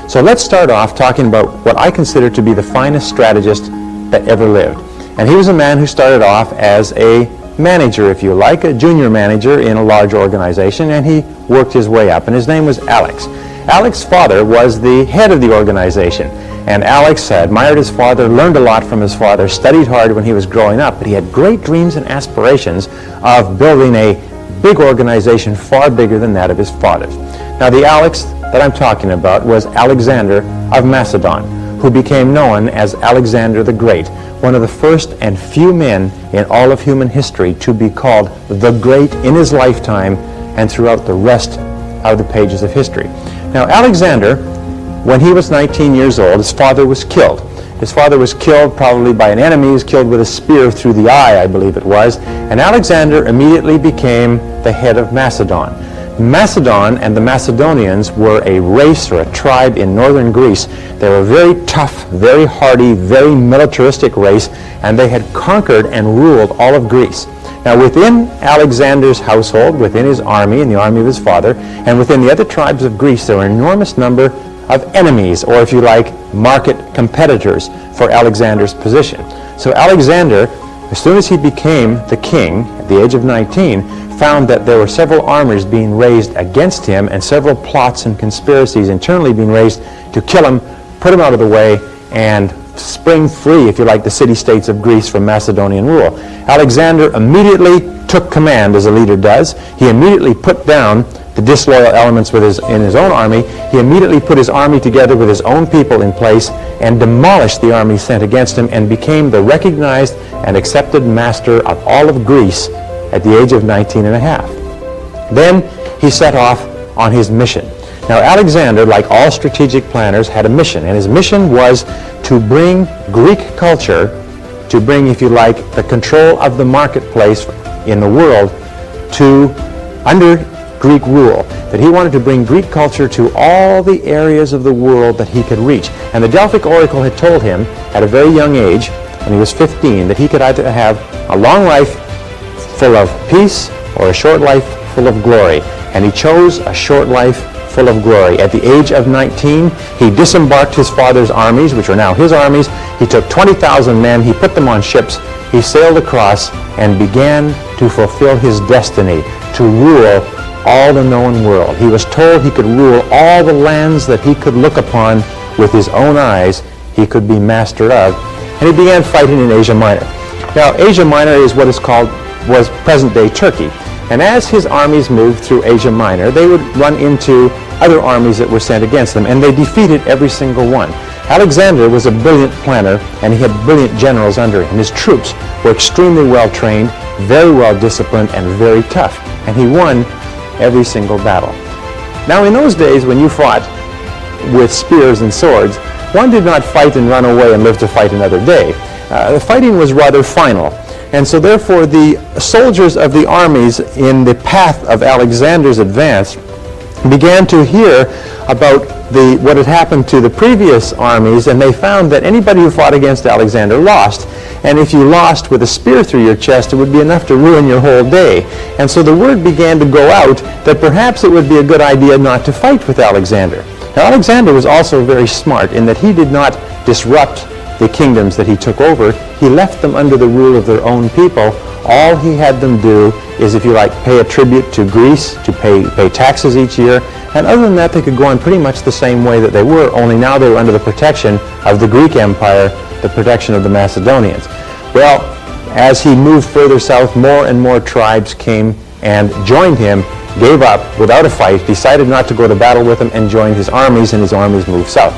So let's start off talking about what I consider to be the finest strategist that ever lived. And he was a man who started off as a manager, if you like, a junior manager in a large organization, and he worked his way up, and his name was Alex. Alex's father was the head of the organization, and Alex admired his father, learned a lot from his father, studied hard when he was growing up, but he had great dreams and aspirations of building a big organization far bigger than that of his father's. Now, the Alex that I'm talking about was Alexander of Macedon, who became known as Alexander the Great, one of the first and few men in all of human history to be called the Great in his lifetime and throughout the rest of the pages of history. Now, Alexander, when he was 19 years old, his father was killed. His father was killed probably by an enemy. He was killed with a spear through the eye, I believe it was. And Alexander immediately became the head of Macedon. Macedon and the Macedonians were a race or a tribe in northern Greece. They were a very tough, very hardy, very militaristic race, and they had conquered and ruled all of Greece. Now, within Alexander's household, within his army and the army of his father, and within the other tribes of Greece, there were an enormous number of enemies, or if you like, market competitors for Alexander's position. So Alexander, as soon as he became the king at the age of 19, found that there were several armies being raised against him and several plots and conspiracies internally being raised to kill him, put him out of the way, and spring free, if you like, the city-states of Greece from Macedonian rule. Alexander immediately took command, as a leader does. He immediately put down the disloyal elements in his own army. He immediately put his army together with his own people in place and demolished the army sent against him and became the recognized and accepted master of all of Greece at the age of 19 and a half. Then he set off on his mission. Now, Alexander, like all strategic planners, had a mission, and his mission was to bring Greek culture, to bring, if you like, the control of the marketplace in the world under Greek rule, that he wanted to bring Greek culture to all the areas of the world that he could reach. And the Delphic Oracle had told him at a very young age, when he was 15, that he could either have a long life full of peace or a short life full of glory. And he chose a short life full of glory. At the age of 19, he disembarked his father's armies, which are now his armies. He took 20,000 men, he put them on ships, he sailed across and began to fulfill his destiny to rule all the known world. He was told he could rule all the lands that he could look upon with his own eyes, he could be master of. And he began fighting in Asia Minor. Now, Asia Minor is what was present-day Turkey. And as his armies moved through Asia Minor, they would run into other armies that were sent against them, and they defeated every single one. Alexander was a brilliant planner, and he had brilliant generals under him. His troops were extremely well trained, very well disciplined, and very tough. And he won every single battle. Now, in those days when you fought with spears and swords, one did not fight and run away and live to fight another day. The fighting was rather final. And so therefore the soldiers of the armies in the path of Alexander's advance began to hear about what had happened to the previous armies, and they found that anybody who fought against Alexander lost. And if you lost with a spear through your chest, it would be enough to ruin your whole day. And so the word began to go out that perhaps it would be a good idea not to fight with Alexander. Now, Alexander was also very smart in that he did not disrupt the kingdoms that he took over. He left them under the rule of their own people. All he had them do is, if you like, pay a tribute to Greece, to pay taxes each year, and other than that, they could go on pretty much the same way that they were, only now they were under the protection of the Greek Empire, the protection of the Macedonians. Well, as he moved further south, more and more tribes came and joined him, gave up without a fight, decided not to go to battle with him, and joined his armies, and his armies moved south.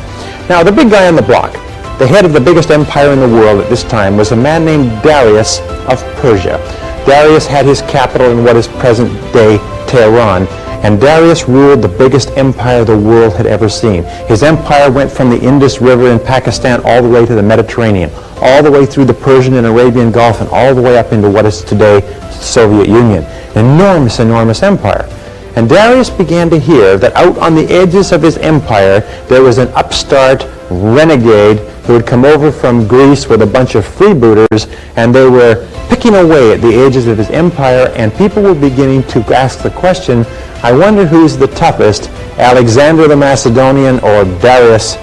Now, the big guy on the block, the head of the biggest empire in the world at this time, was a man named Darius of Persia. Darius had his capital in what is present-day Tehran, and Darius ruled the biggest empire the world had ever seen. His empire went from the Indus River in Pakistan all the way to the Mediterranean, all the way through the Persian and Arabian Gulf, and all the way up into what is today the Soviet Union. An enormous, enormous empire. And Darius began to hear that out on the edges of his empire there was an upstart renegade who had come over from Greece with a bunch of freebooters, and they were picking away at the edges of his empire, and people were beginning to ask the question, I wonder who's the toughest, Alexander the Macedonian or Darius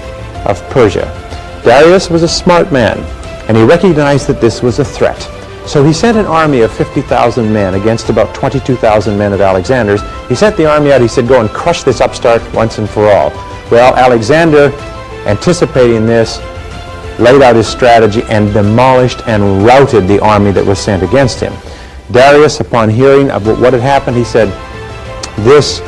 of Persia? Darius was a smart man, and he recognized that this was a threat. So he sent an army of 50,000 men against about 22,000 men of Alexander's. He sent the army out, he said, go and crush this upstart once and for all. Well, Alexander, anticipating this, laid out his strategy and demolished and routed the army that was sent against him. Darius, upon hearing of what had happened, he said, this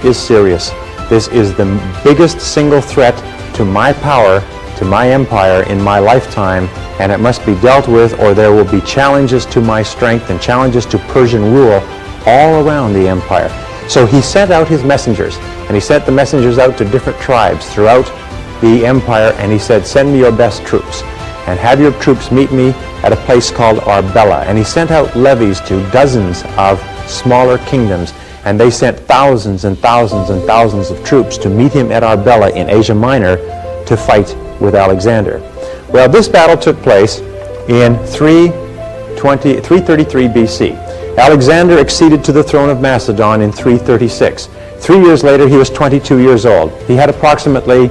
is serious. This is the biggest single threat to my power, to my empire in my lifetime, and it must be dealt with, or there will be challenges to my strength and challenges to Persian rule all around the empire. So he sent out his messengers, and he sent the messengers out to different tribes throughout the empire, and he said, send me your best troops and have your troops meet me at a place called Arbela. And he sent out levies to dozens of smaller kingdoms, and they sent thousands and thousands and thousands of troops to meet him at Arbela in Asia Minor to fight with Alexander. Well, this battle took place in 333 BC. Alexander acceded to the throne of Macedon in 336. 3 years later, he was 22 years old. He had approximately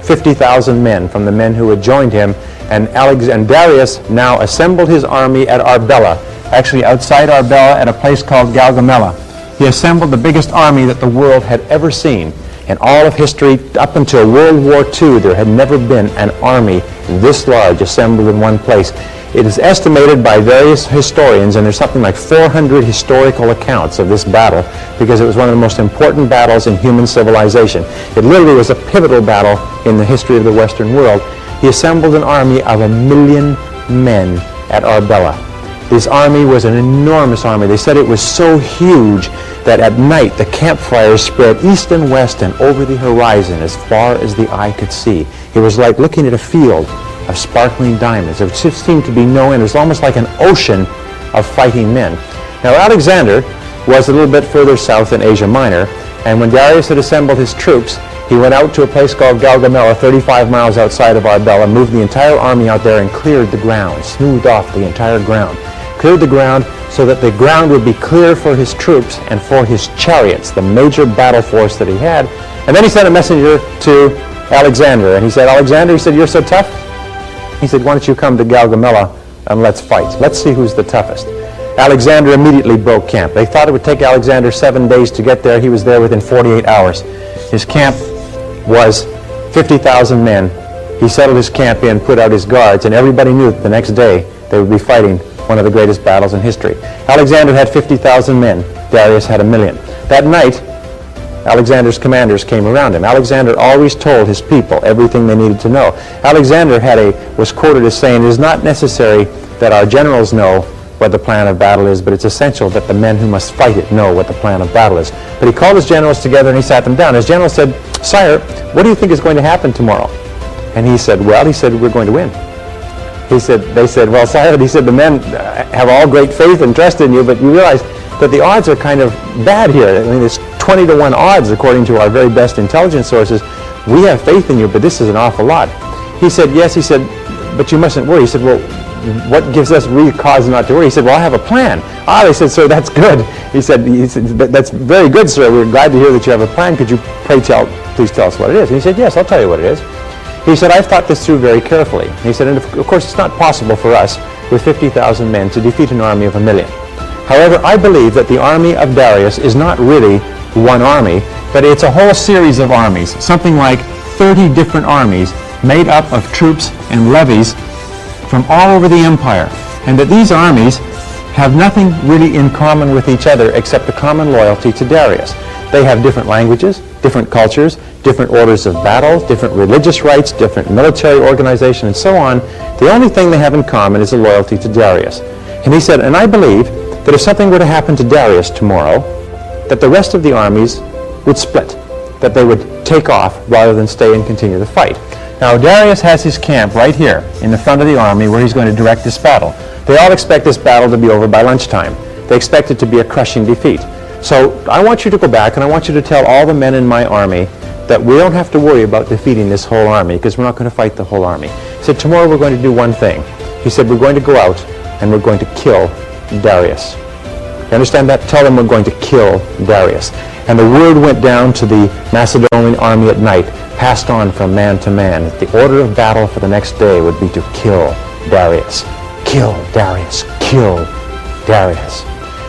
50,000 men from the men who had joined him, and Darius now assembled his army at Arbela, actually outside Arbela at a place called Gaugamela. He assembled the biggest army that the world had ever seen. In all of history, up until World War II, there had never been an army this large assembled in one place. It is estimated by various historians, and there's something like 400 historical accounts of this battle, because it was one of the most important battles in human civilization. It literally was a pivotal battle in the history of the Western world. He assembled an army of 1 million men at Arbela. This army was an enormous army. They said it was so huge that at night the campfires spread east and west and over the horizon as far as the eye could see. It was like looking at a field of sparkling diamonds. It just seemed to be no end. It was almost like an ocean of fighting men. Now Alexander was a little bit further south in Asia Minor, and when Darius had assembled his troops, he went out to a place called Gaugamela, 35 miles outside of Arbela, moved the entire army out there and cleared the ground, smoothed off the entire ground. Cleared the ground so that the ground would be clear for his troops and for his chariots, the major battle force that he had. And then he sent a messenger to Alexander, and he said, Alexander, he said, you're so tough. He said, why don't you come to Gaugamela and let's fight. Let's see who's the toughest. Alexander immediately broke camp. They thought it would take Alexander 7 days to get there. He was there within 48 hours. His camp was 50,000 men. He settled his camp in, put out his guards, and everybody knew that the next day they would be fighting one of the greatest battles in history. Alexander had 50,000 men. Darius had 1 million. That night, Alexander's commanders came around him. Alexander always told his people everything they needed to know. Alexander was quoted as saying, it is not necessary that our generals know what the plan of battle is, but it's essential that the men who must fight it know what the plan of battle is. But he called his generals together and he sat them down. His general said, Sire, what do you think is going to happen tomorrow? And he said, well, we're going to win. They said, well, Sire, he said, the men have all great faith and trust in you, but you realize that the odds are kind of bad here. I mean, it's 20 to 1 odds according to our very best intelligence sources. We have faith in you, but this is an awful lot. He said, yes, he said, but you mustn't worry. He said, well, what gives us real cause not to worry? He said, well, I have a plan. They said, sir, that's good. He said, that's very good, sir. We're glad to hear that you have a plan. Could you please tell us what it is? And he said, yes, I'll tell you what it is. He said, I've thought this through very carefully. He said, and of course, it's not possible for us with 50,000 men to defeat an army of 1 million. However, I believe that the army of Darius is not really one army, but it's a whole series of armies, something like 30 different armies made up of troops and levies from all over the empire, and that these armies have nothing really in common with each other except a common loyalty to Darius. They have different languages, different cultures, different orders of battle, different religious rites, different military organization, and so on. The only thing they have in common is a loyalty to Darius. And he said, and I believe that if something were to happen to Darius tomorrow, that the rest of the armies would split, that they would take off rather than stay and continue the fight. Now, Darius has his camp right here in the front of the army where he's going to direct this battle. They all expect this battle to be over by lunchtime. They expect it to be a crushing defeat. So I want you to go back and I want you to tell all the men in my army that we don't have to worry about defeating this whole army because we're not going to fight the whole army. He said, tomorrow we're going to do one thing. He said, we're going to go out and we're going to kill Darius. You understand that? Tell them we're going to kill Darius. And the word went down to the Macedonian army at night, passed on from man to man. The order of battle for the next day would be to kill Darius. Kill Darius. Kill Darius.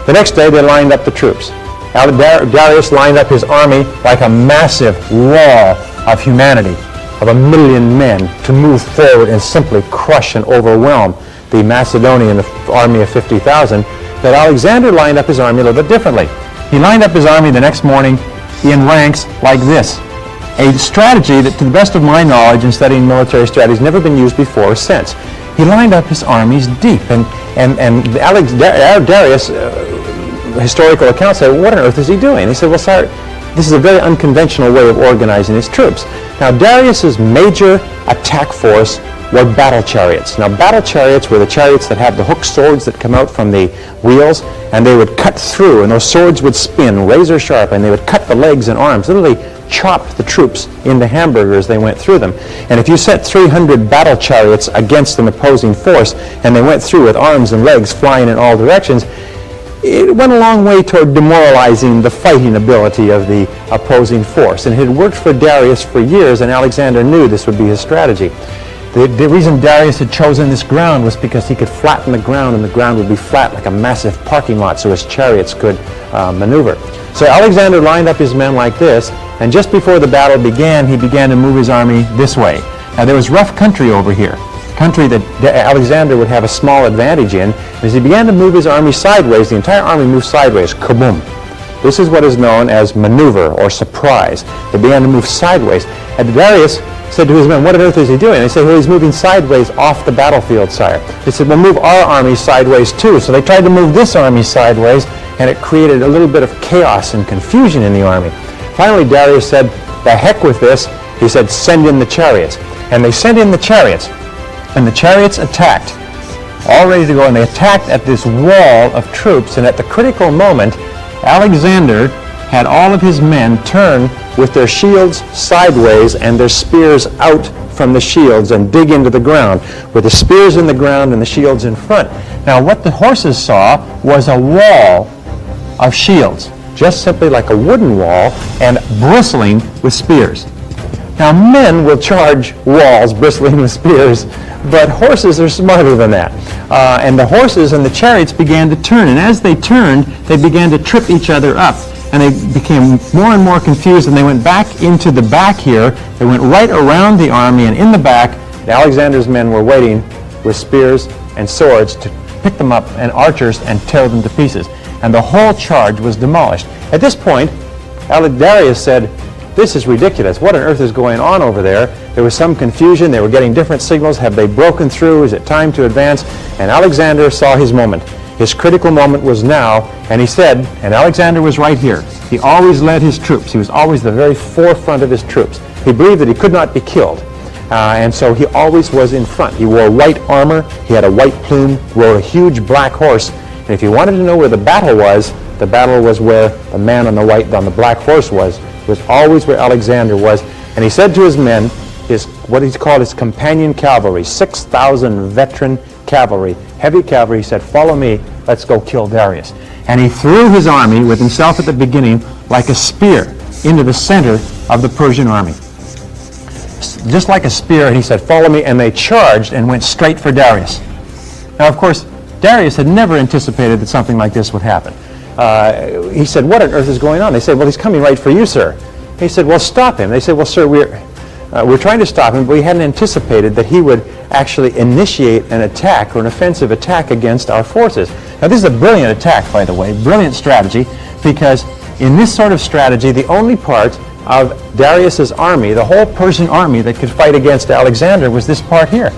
The next day they lined up the troops. Darius lined up his army like a massive wall of humanity, of 1 million men, to move forward and simply crush and overwhelm the Macedonian army of 50,000. But Alexander lined up his army a little bit differently. He lined up his army the next morning in ranks like this. A strategy that, to the best of my knowledge in studying military strategy, has never been used before or since. He lined up his armies deep, and Darius, historical accounts say, what on earth is he doing? He said, well, sire, this is a very unconventional way of organizing his troops. Now, Darius's major attack force were battle chariots. Now, battle chariots were the chariots that had the hooked swords that come out from the wheels, and they would cut through, and those swords would spin razor sharp, and they would cut the legs and arms, literally chop the troops into hamburgers as they went through them. And if you set 300 battle chariots against an opposing force, and they went through with arms and legs flying in all directions, it went a long way toward demoralizing the fighting ability of the opposing force. And it had worked for Darius for years, and Alexander knew this would be his strategy. The reason Darius had chosen this ground was because he could flatten the ground, and the ground would be flat like a massive parking lot so his chariots could maneuver. So Alexander lined up his men like this, and just before the battle began, he began to move his army this way. Now, there was rough country over here, country that Alexander would have a small advantage in. As he began to move his army sideways, the entire army moved sideways, kaboom. This is what is known as maneuver or surprise. They began to move sideways. And Darius said to his men, what on earth is he doing? They said, well, he's moving sideways off the battlefield, sire. They said, well, move our army sideways too. So they tried to move this army sideways, and it created a little bit of chaos and confusion in the army. Finally, Darius said, the heck with this. He said, send in the chariots. And they sent in the chariots. And the chariots attacked, all ready to go, and they attacked at this wall of troops. And at the critical moment, Alexander had all of his men turn with their shields sideways and their spears out from the shields and dig into the ground, with the spears in the ground and the shields in front. Now, what the horses saw was a wall of shields, just simply like a wooden wall, and bristling with spears. Now, men will charge walls bristling with spears, but horses are smarter than that. And the horses and the chariots began to turn, and as they turned, they began to trip each other up, and they became more and more confused, and they went back into the back here. They went right around the army, and in the back, Alexander's men were waiting with spears and swords to pick them up, and archers, and tear them to pieces. And the whole charge was demolished. At this point, Darius said, this is ridiculous. What on earth is going on over there? There was some confusion. They were getting different signals. Have they broken through? Is it time to advance? And Alexander saw his moment. His critical moment was now, and he said, and Alexander was right here. He always led his troops. He was always the very forefront of his troops. He believed that he could not be killed. And so he always was in front. He wore white armor. He had a white plume, rode a huge black horse. And if you wanted to know where the battle was where the man on the black horse was always where Alexander was. And he said to his men, what he called his companion cavalry, 6,000 veteran cavalry, heavy cavalry, he said, follow me, let's go kill Darius. And he threw his army with himself at the beginning like a spear into the center of the Persian army. Just like a spear, and he said, follow me, and they charged and went straight for Darius. Now, of course, Darius had never anticipated that something like this would happen. He said, what on earth is going on? They said, well, he's coming right for you, sir. He said, well, stop him. They said, well, sir, we're trying to stop him, but we hadn't anticipated that he would actually initiate an attack or an offensive attack against our forces. Now, this is a brilliant attack, by the way, brilliant strategy, because in this sort of strategy, the only part of Darius's army, the whole Persian army that could fight against Alexander, was this part here,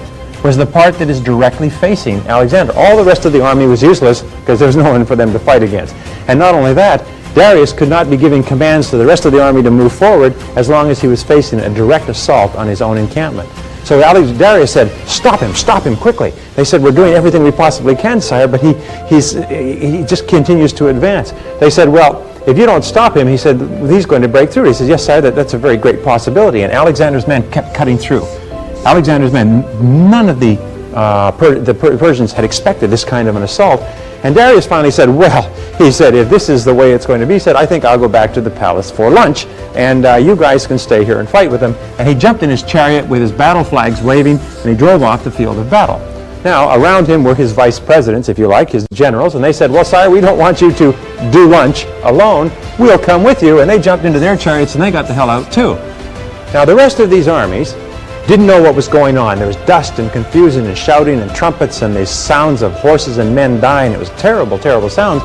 was the part that is directly facing Alexander. All the rest of the army was useless because there was no one for them to fight against. And not only that, Darius could not be giving commands to the rest of the army to move forward as long as he was facing a direct assault on his own encampment. So Darius said, stop him quickly. They said, we're doing everything we possibly can, sire, but he just continues to advance. They said, well, if you don't stop him, he said, he's going to break through. He says, yes, sire, that's a very great possibility. And Alexander's men kept cutting through. Alexander's men, none of the Persians had expected this kind of an assault. And Darius finally said, well, he said, if this is the way it's going to be, he said, I think I'll go back to the palace for lunch, and you guys can stay here and fight with them. And he jumped in his chariot with his battle flags waving, and he drove off the field of battle. Now, around him were his vice presidents, if you like, his generals, and they said, well, sire, we don't want you to do lunch alone. We'll come with you. And they jumped into their chariots, and they got the hell out, too. Now, the rest of these armies didn't know what was going on. There was dust and confusion and shouting and trumpets and these sounds of horses and men dying. It was terrible, terrible sounds.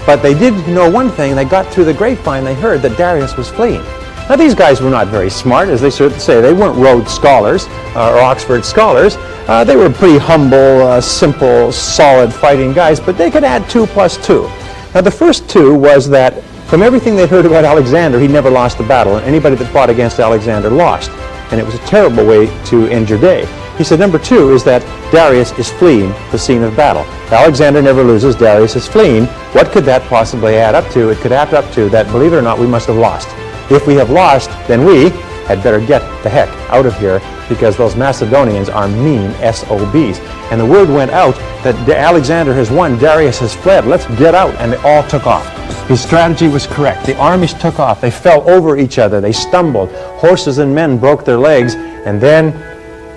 But they did know one thing. They got through the grapevine. They heard that Darius was fleeing. Now, these guys were not very smart, as they say. They weren't Rhodes scholars or Oxford scholars. They were pretty humble, simple, solid fighting guys, but they could add 2 plus 2. Now, the first 2 was that from everything they'd heard about Alexander, he never lost a battle, and anybody that fought against Alexander lost. And it was a terrible way to end your day. He said, number 2 is that Darius is fleeing the scene of battle. Alexander never loses, Darius is fleeing. What could that possibly add up to? It could add up to that, believe it or not, we must have lost. If we have lost, then we had better get the heck out of here, because those Macedonians are mean SOBs. And the word went out that Alexander has won, Darius has fled, let's get out, and they all took off. His strategy was correct. The armies took off. They fell over each other. They stumbled. Horses and men broke their legs. And then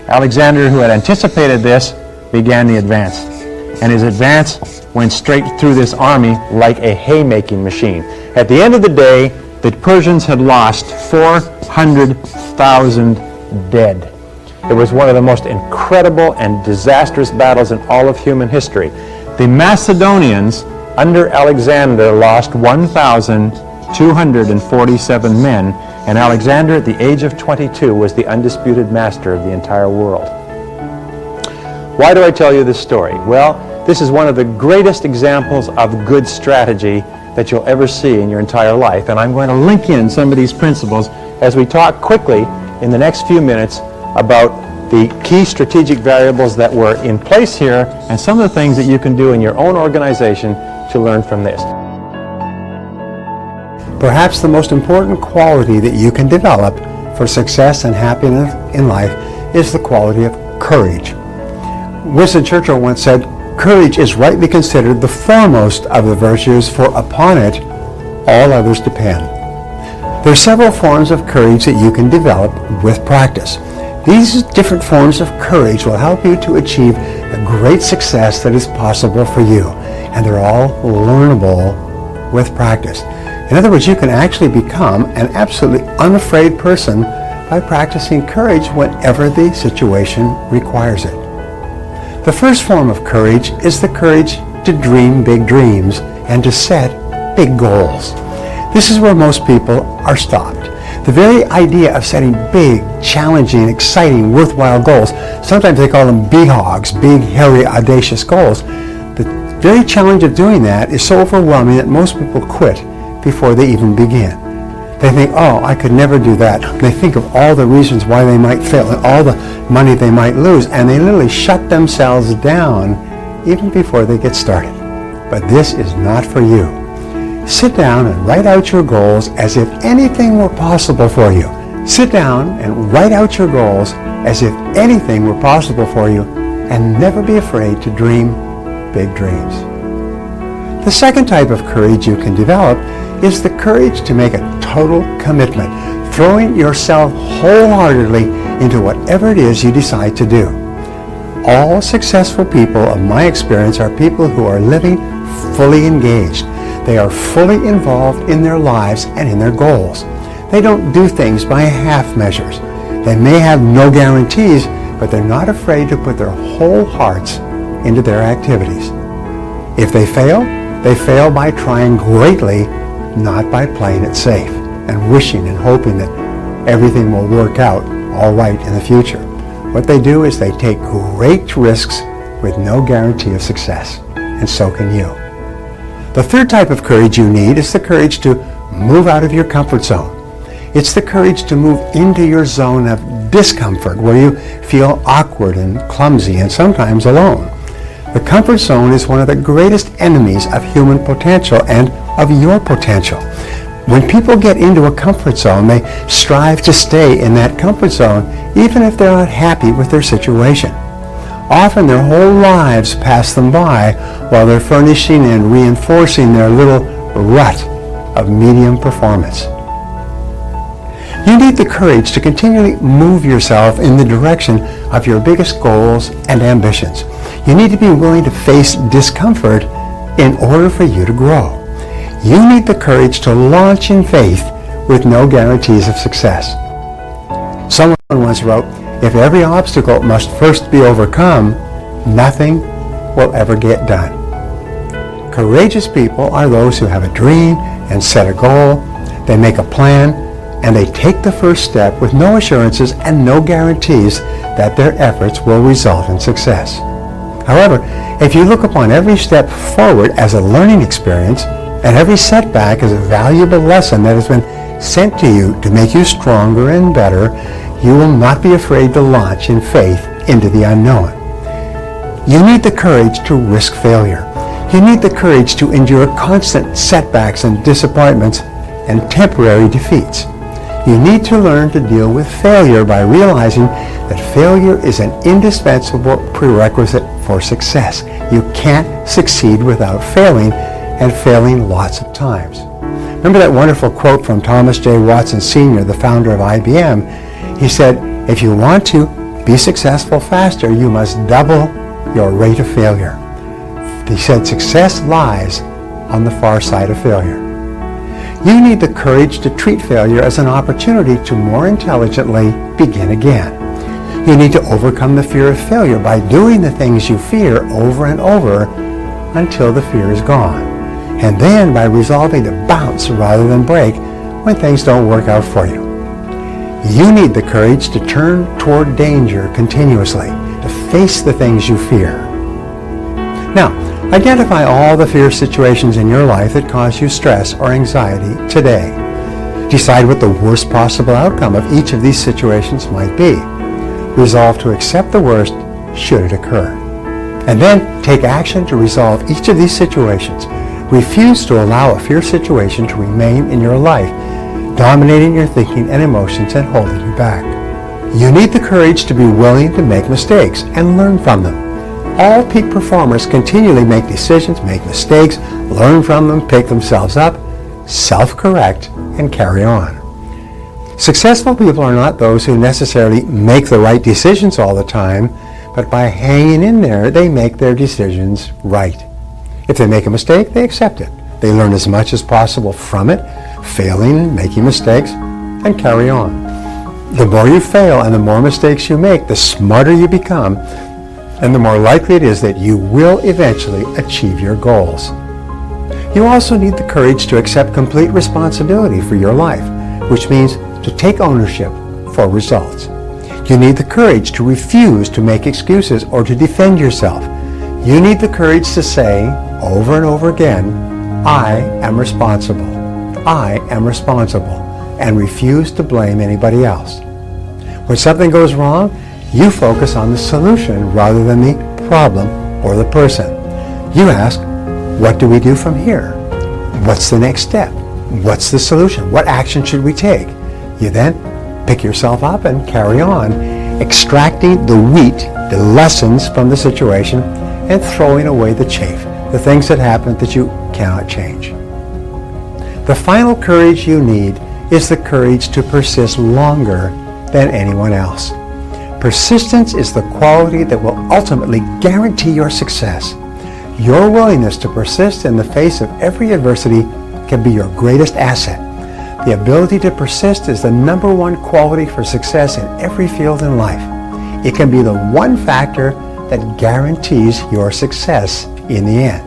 Alexander, who had anticipated this, began the advance. And his advance went straight through this army like a haymaking machine. At the end of the day, the Persians had lost 400,000 dead. It was one of the most incredible and disastrous battles in all of human history. The Macedonians under Alexander lost 1,247 men, and Alexander at the age of 22 was the undisputed master of the entire world. Why do I tell you this story? Well, this is one of the greatest examples of good strategy that you'll ever see in your entire life, and I'm going to link in some of these principles as we talk quickly in the next few minutes about the key strategic variables that were in place here and some of the things that you can do in your own organization to learn from this. Perhaps the most important quality that you can develop for success and happiness in life is the quality of courage. Winston Churchill once said, "Courage is rightly considered the foremost of the virtues, for upon it all others depend." There are several forms of courage that you can develop with practice. These different forms of courage will help you to achieve the great success that is possible for you, and they're all learnable with practice. In other words, you can actually become an absolutely unafraid person by practicing courage whenever the situation requires it. The first form of courage is the courage to dream big dreams and to set big goals. This is where most people are stopped. The very idea of setting big, challenging, exciting, worthwhile goals, sometimes they call them BHOGs, big, hairy, audacious goals. The very challenge of doing that is so overwhelming that most people quit before they even begin. They think, oh, I could never do that. They think of all the reasons why they might fail and all the money they might lose, and they literally shut themselves down even before they get started. But this is not for you. Sit down and write out your goals as if anything were possible for you. Sit down and write out your goals as if anything were possible for you, and never be afraid to dream big dreams. The second type of courage you can develop is the courage to make a total commitment, throwing yourself wholeheartedly into whatever it is you decide to do. All successful people, of my experience, are people who are living fully engaged. They are fully involved in their lives and in their goals. They don't do things by half measures. They may have no guarantees, but they're not afraid to put their whole hearts into their activities. If they fail by trying greatly, not by playing it safe and wishing and hoping that everything will work out all right in the future. What they do is they take great risks with no guarantee of success, and so can you. The third type of courage you need is the courage to move out of your comfort zone. It's the courage to move into your zone of discomfort, where you feel awkward and clumsy and sometimes alone. The comfort zone is one of the greatest enemies of human potential and of your potential. When people get into a comfort zone, they strive to stay in that comfort zone even if they're not happy with their situation. Often their whole lives pass them by while they're furnishing and reinforcing their little rut of medium performance. You need the courage to continually move yourself in the direction of your biggest goals and ambitions. You need to be willing to face discomfort in order for you to grow. You need the courage to launch in faith with no guarantees of success. Someone once wrote, "If every obstacle must first be overcome, nothing will ever get done." Courageous people are those who have a dream and set a goal. They make a plan and they take the first step with no assurances and no guarantees that their efforts will result in success. However, if you look upon every step forward as a learning experience and every setback as a valuable lesson that has been sent to you to make you stronger and better, you will not be afraid to launch in faith into the unknown. You need the courage to risk failure. You need the courage to endure constant setbacks and disappointments and temporary defeats. You need to learn to deal with failure by realizing that failure is an indispensable prerequisite for success. You can't succeed without failing, and failing lots of times. Remember that wonderful quote from Thomas J. Watson Sr., the founder of IBM? He said, "If you want to be successful faster, you must double your rate of failure." He said, "Success lies on the far side of failure." You need the courage to treat failure as an opportunity to more intelligently begin again. You need to overcome the fear of failure by doing the things you fear over and over until the fear is gone. And then by resolving to bounce rather than break when things don't work out for you. You need the courage to turn toward danger continuously, to face the things you fear. Now, identify all the fear situations in your life that cause you stress or anxiety today. Decide what the worst possible outcome of each of these situations might be. Resolve to accept the worst should it occur. And then take action to resolve each of these situations. Refuse to allow a fear situation to remain in your life, dominating your thinking and emotions and holding you back. You need the courage to be willing to make mistakes and learn from them. All peak performers continually make decisions, make mistakes, learn from them, pick themselves up, self-correct, and carry on. Successful people are not those who necessarily make the right decisions all the time, but by hanging in there, they make their decisions right. If they make a mistake, they accept it. They learn as much as possible from it, failing, making mistakes, and carry on. The more you fail and the more mistakes you make, the smarter you become, and the more likely it is that you will eventually achieve your goals. You also need the courage to accept complete responsibility for your life, which means to take ownership for results. You need the courage to refuse to make excuses or to defend yourself. You need the courage to say over and over again, "I am responsible. I am responsible," and refuse to blame anybody else. When something goes wrong, you focus on the solution rather than the problem or the person. You ask, what do we do from here? What's the next step? What's the solution? What action should we take? You then pick yourself up and carry on, extracting the wheat, the lessons from the situation, and throwing away the chaff, the things that happen that you cannot change. The final courage you need is the courage to persist longer than anyone else. Persistence is the quality that will ultimately guarantee your success. Your willingness to persist in the face of every adversity can be your greatest asset. The ability to persist is the number one quality for success in every field in life. It can be the one factor that guarantees your success in the end.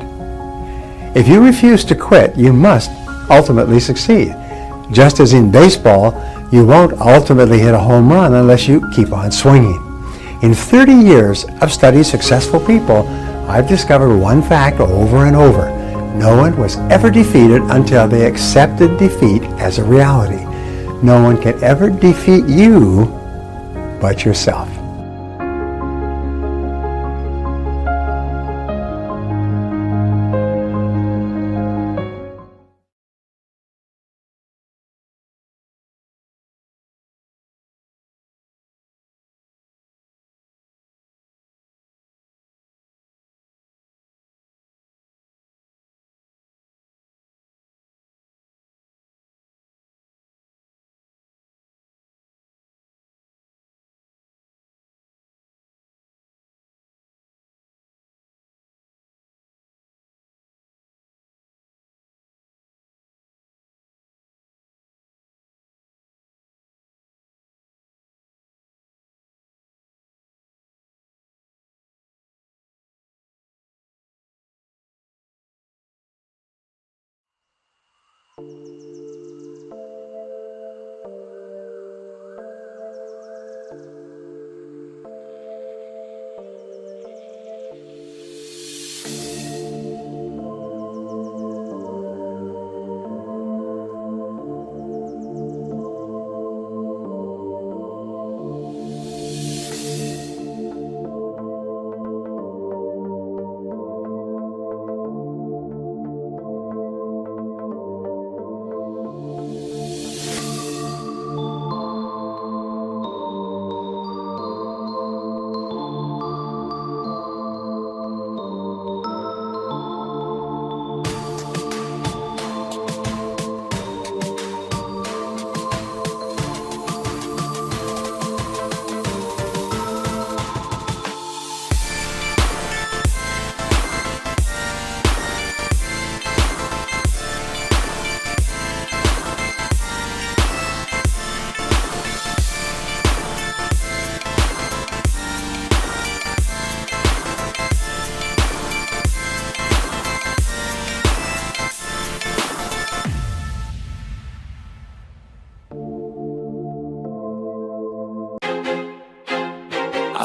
If you refuse to quit, you must ultimately succeed. Just as in baseball, you won't ultimately hit a home run unless you keep on swinging. In 30 years of studying successful people, I've discovered one fact over and over. No one was ever defeated until they accepted defeat as a reality. No one can ever defeat you but yourself.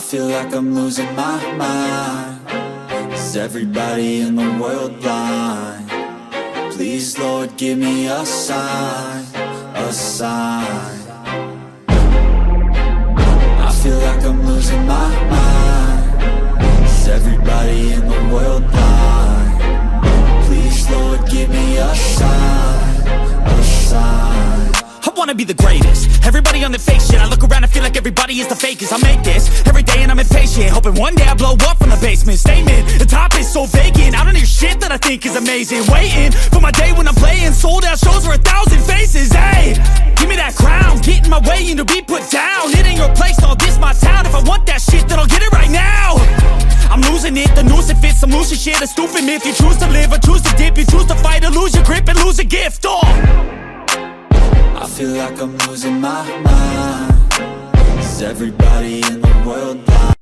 feel like I'm losing my mind. Is everybody in the world blind? Please, Lord, give me a sign, a sign. I feel like I'm losing my mind. Is everybody in the world blind? Please, Lord, give me a sign, a sign. I wanna be the greatest. Everybody on the fake shit. I look around and feel like everybody is the fakest. I make this every day and I'm impatient, hoping one day I blow up from the basement. Statement, the top is so vacant. I don't hear shit that I think is amazing. Waiting for my day when I'm playing sold out shows for 1,000 faces. Hey, give me that crown, get in my way and to be put down. It ain't your place, all this my town. If I want that shit, then I'll get it right now. I'm losing it, the noose it fits. I'm losing shit, a stupid myth. You choose to live or choose to dip. You choose to fight or lose your grip and lose a gift. I feel like I'm losing my mind. Is everybody in the world blind?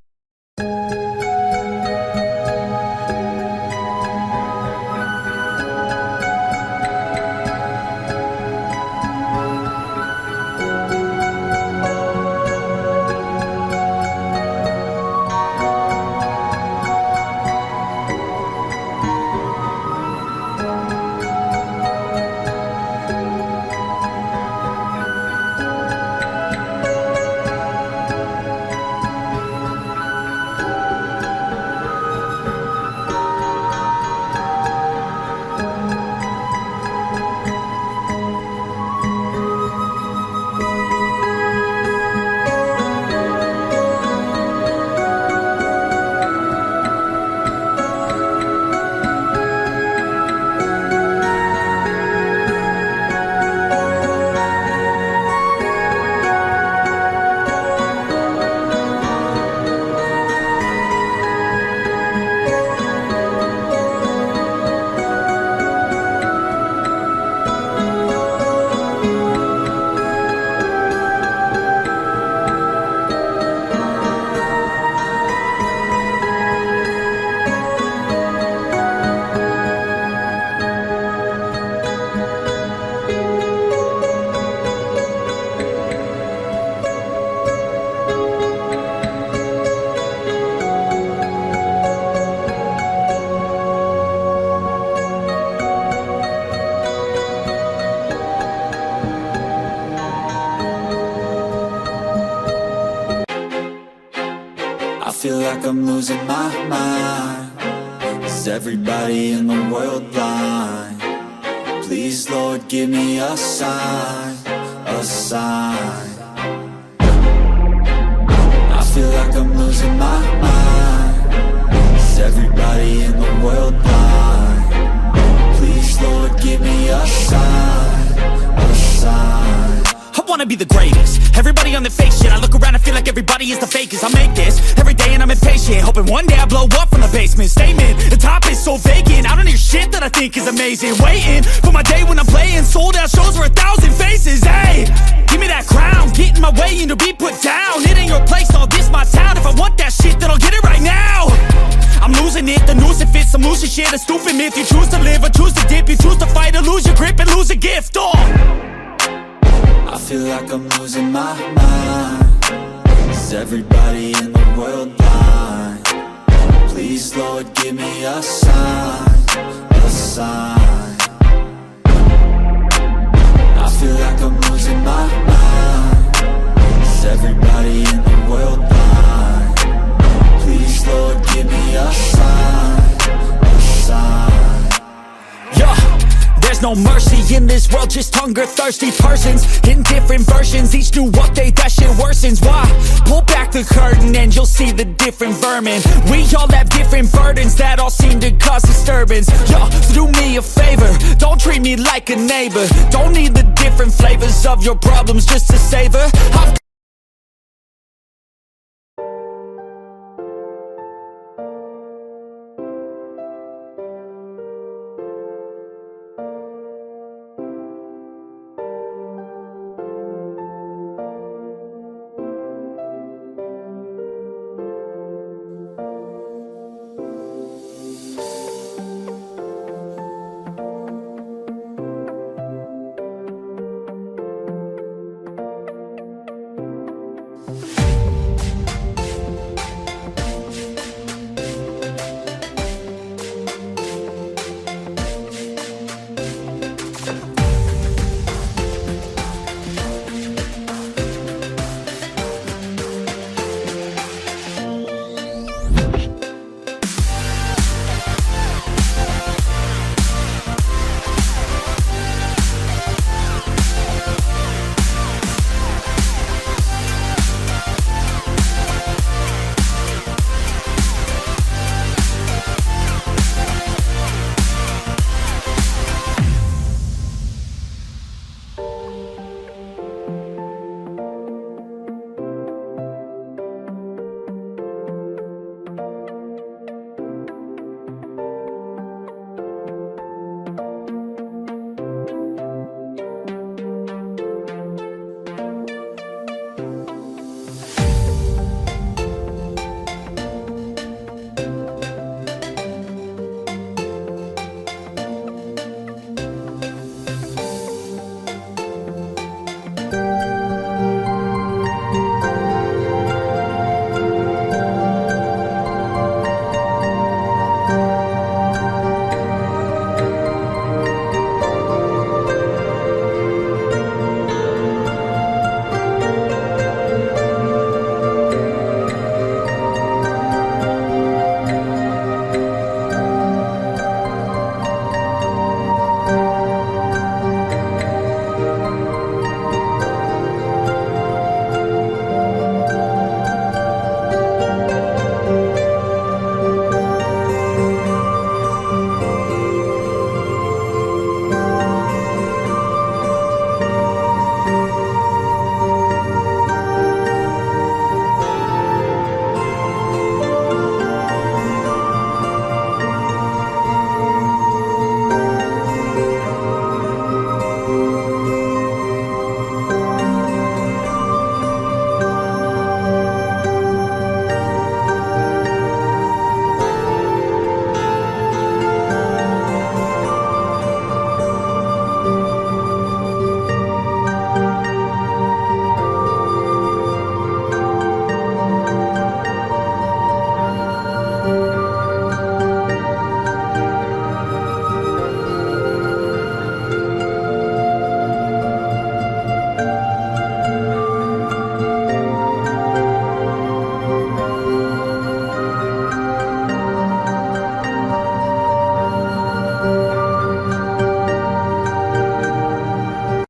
I feel like I'm losing my mind. Is everybody in the world blind? Please, Lord, give me a sign, a sign. I feel like I'm losing my mind. Is everybody in the world blind? Please, Lord, give me a sign, a sign. I wanna be the greatest. Everybody on the fake shit. I look around and feel like everybody is the fakest. I make this every day and I'm impatient, hoping one day I blow up from the basement. Statement, the top is so vacant. I don't hear shit that I think is amazing. Waiting for my day when I'm playing sold out shows for 1,000 faces. Hey, give me that crown, get in my way and to be put down. It ain't your place, all this my town. If I want that shit, then I'll get it right now. I'm losing it, the noose it fits. I'm losing shit, a stupid myth. You choose to live or choose to dip. You choose to fight or lose your grip and lose a gift. I feel like I'm losing my mind. Is everybody in the world blind? Please, Lord, give me a sign, a sign. I feel like I'm losing my mind. Is everybody in the world blind? Please, Lord, give me a sign, a sign. Yeah. There's no mercy in this world, just hunger-thirsty persons in different versions. Each new update, that shit worsens. Why? Pull back the curtain and you'll see the different vermin. We all have different burdens that all seem to cause disturbance. Yo, so do me a favor, don't treat me like a neighbor. Don't need the different flavors of your problems just to savor.